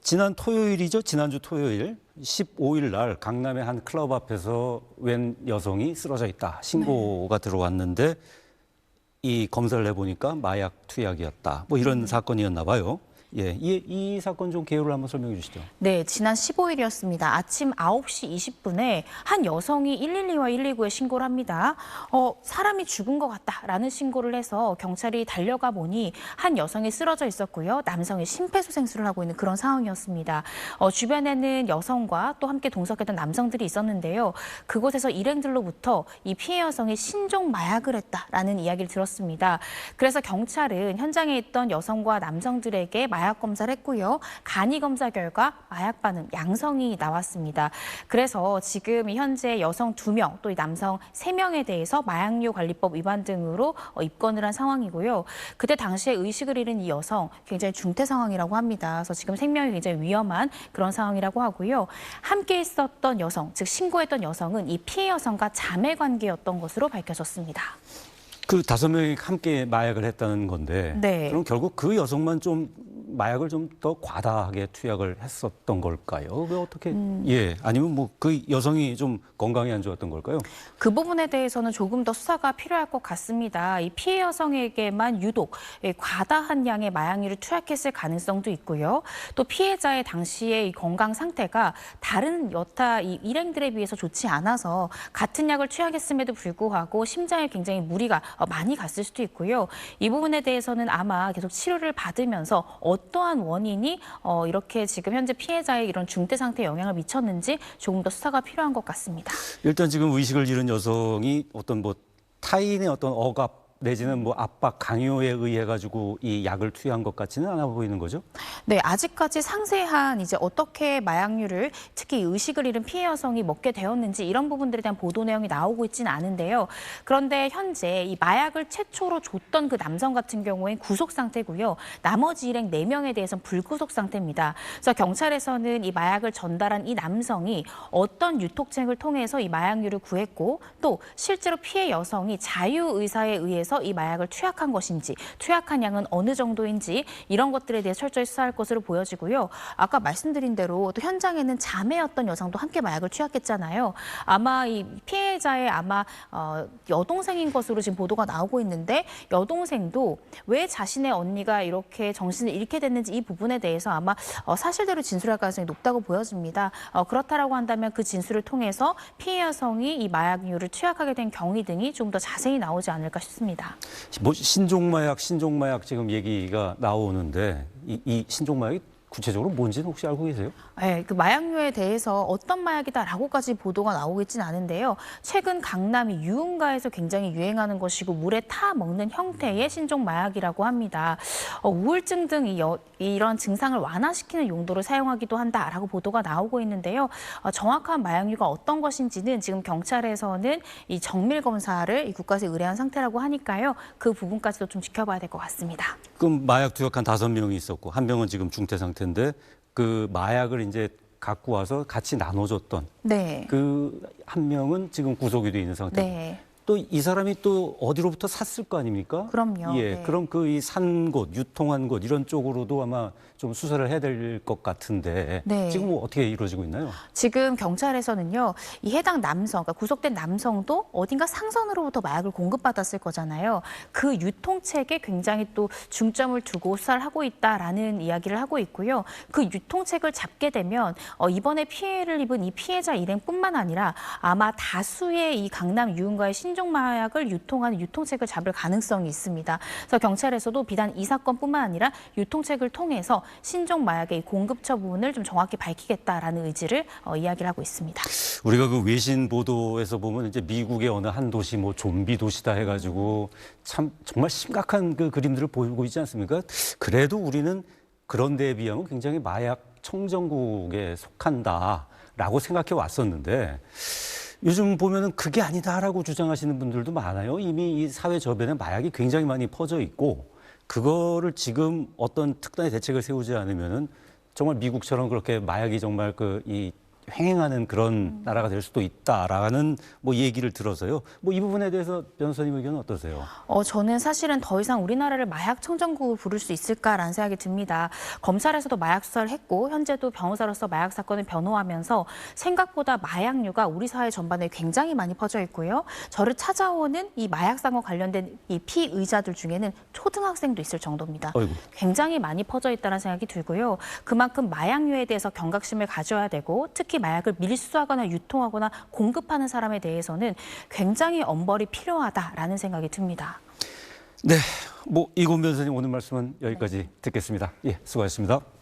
지난 토요일이죠. 지난주 토요일 15일 날 강남의 한 클럽 앞에서 웬 여성이 쓰러져 있다. 신고가 들어왔는데 이 검사를 해보니까 마약 투약이었다. 뭐 이런 사건이었나 봐요. 예, 이 사건 좀 개요를 한번 설명해 주시죠. 네, 지난 15일이었습니다. 아침 9시 20분에 한 여성이 112와 119에 신고를 합니다. 사람이 죽은 것 같다라는 신고를 해서 경찰이 달려가 보니 한 여성이 쓰러져 있었고요. 남성이 심폐소생술을 하고 있는 그런 상황이었습니다. 주변에는 여성과 또 함께 동석했던 남성들이 있었는데요. 그곳에서 일행들로부터 이 피해 여성이 신종 마약을 했다라는 이야기를 들었습니다. 그래서 경찰은 현장에 있던 여성과 남성들에게 마약 검사를 했고요. 간이 검사 결과 마약 반응 양성이 나왔습니다. 그래서 지금 현재 여성 2명, 또 이 남성 3명에 대해서 마약류 관리법 위반 등으로 입건을 한 상황이고요. 그때 당시에 의식을 잃은 이 여성 굉장히 중태 상황이라고 합니다. 그래서 지금 생명이 굉장히 위험한 그런 상황이라고 하고요. 함께 있었던 여성, 즉 신고했던 여성은 이 피해 여성과 자매 관계였던 것으로 밝혀졌습니다. 그 5명이 함께 마약을 했다는 건데 네. 그럼 결국 그 여성만 좀 마약을 좀 더 과다하게 투약을 했었던 걸까요? 왜 어떻게 예, 아니면 뭐 그 여성이 좀 건강이 안 좋았던 걸까요? 그 부분에 대해서는 조금 더 수사가 필요할 것 같습니다. 이 피해 여성에게만 유독 과다한 양의 마약류를 투약했을 가능성도 있고요. 또 피해자의 당시의 이 건강 상태가 다른 여타 이 일행들에 비해서 좋지 않아서 같은 약을 투약했음에도 불구하고 심장에 굉장히 무리가 많이 갔을 수도 있고요. 이 부분에 대해서는 아마 계속 치료를 받으면서 어떠한 원인이 이렇게 지금 현재 피해자의 이런 중대 상태에 영향을 미쳤는지 조금 더 수사가 필요한 것 같습니다. 일단 지금 의식을 잃은 여성이 어떤 뭐 타인의 어떤 억압 내지는 뭐 압박, 강요에 의해 가지고 이 약을 투여한 것 같지는 않아 보이는 거죠? 네, 아직까지 상세한 이제 어떻게 마약류를 특히 의식을 잃은 피해 여성이 먹게 되었는지 이런 부분들에 대한 보도 내용이 나오고 있지는 않은데요. 그런데 현재 이 마약을 최초로 줬던 그 남성 같은 경우엔 구속 상태고요. 나머지 일행 4명에 대해서는 불구속 상태입니다. 그래서 경찰에서는 이 마약을 전달한 이 남성이 어떤 유통책을 통해서 이 마약류를 구했고 또 실제로 피해 여성이 자유의사에 의해서 이 마약을 투약한 것인지, 투약한 양은 어느 정도인지 이런 것들에 대해 철저히 수사할 것으로 보여지고요. 아까 말씀드린 대로 또 현장에는 자매였던 여성도 함께 마약을 투약했잖아요. 아마 이 피해자의 여동생인 것으로 지금 보도가 나오고 있는데 여동생도 왜 자신의 언니가 이렇게 정신을 잃게 됐는지 이 부분에 대해서 아마 사실대로 진술할 가능성이 높다고 보여집니다. 그렇다라고 한다면 그 진술을 통해서 피해 여성이 이 마약류를 투약하게 된 경위 등이 좀 더 자세히 나오지 않을까 싶습니다. 뭐 신종마약 지금 얘기가 나오는데 이 신종마약이 구체적으로 뭔지는 혹시 알고 계세요? 네, 그 마약류에 대해서 어떤 마약이다라고까지 보도가 나오고 있지는 않은데요. 최근 강남이 유흥가에서 굉장히 유행하는 것이고 물에 타 먹는 형태의 신종 마약이라고 합니다. 우울증 등 이런 증상을 완화시키는 용도로 사용하기도 한다라고 보도가 나오고 있는데요. 정확한 마약류가 어떤 것인지는 지금 경찰에서는 이 정밀 검사를 이 국가에서 의뢰한 상태라고 하니까요. 그 부분까지도 좀 지켜봐야 될 것 같습니다. 그럼 마약 투약한 5명이 있었고 한 명은 지금 중태 상태인데 그 마약을 이제 갖고 와서 같이 나눠줬던 네. 그 한 명은 지금 구속이 돼 있는 상태고 네. 또 이 사람이 또 어디로부터 샀을 거 아닙니까? 그럼요. 예, 네. 그럼 그 이 산 곳, 유통한 곳 이런 쪽으로도 아마 좀 수사를 해야 될 것 같은데 네. 지금 뭐 어떻게 이루어지고 있나요? 지금 경찰에서는요, 이 해당 남성, 그러니까 구속된 남성도 어딘가 상선으로부터 마약을 공급받았을 거잖아요. 그 유통책에 굉장히 또 중점을 두고 수사를 하고 있다라는 이야기를 하고 있고요. 그 유통책을 잡게 되면 이번에 피해를 입은 이 피해자 일행뿐만 아니라 아마 다수의 이 강남 유흥가의 신종 마약을 유통하는 유통책을 잡을 가능성이 있습니다. 그래서 경찰에서도 비단 이 사건뿐만 아니라 유통책을 통해서 신종 마약의 공급처 부분을 좀 정확히 밝히겠다라는 의지를 이야기를 하고 있습니다. 우리가 그 외신 보도에서 보면 이제 미국의 어느 한 도시 뭐 좀비 도시다 해가지고 참 정말 심각한 그 그림들을 보이고 있지 않습니까? 그래도 우리는 그런 데에 비하면 굉장히 마약 청정국에 속한다라고 생각해 왔었는데 요즘 보면은 그게 아니다라고 주장하시는 분들도 많아요. 이미 이 사회 저변에 마약이 굉장히 많이 퍼져 있고 그거를 지금 어떤 특단의 대책을 세우지 않으면은 정말 미국처럼 그렇게 마약이 정말 이 횡행하는 그런 나라가 될 수도 있다라는 뭐 얘기를 들어서요. 뭐 이 부분에 대해서 변호사님 의견은 어떠세요? 저는 사실은 더 이상 우리나라를 마약 청정국으로 부를 수 있을까라는 생각이 듭니다. 검찰에서도 마약 수사를 했고 현재도 변호사로서 마약 사건을 변호하면서 생각보다 마약류가 우리 사회 전반에 굉장히 많이 퍼져 있고요. 저를 찾아오는 이 마약 사건 관련된 이 피의자들 중에는 초등학생도 있을 정도입니다. 어이구. 굉장히 많이 퍼져 있다는 생각이 들고요. 그만큼 마약류에 대해서 경각심을 가져야 되고 특히 마약을 밀수하거나 유통하거나 공급하는 사람에 대해서는 굉장히 엄벌이 필요하다라는 생각이 듭니다. 네, 뭐 이곤 변호사님 오늘 말씀은 여기까지 듣겠습니다. 예, 수고하셨습니다.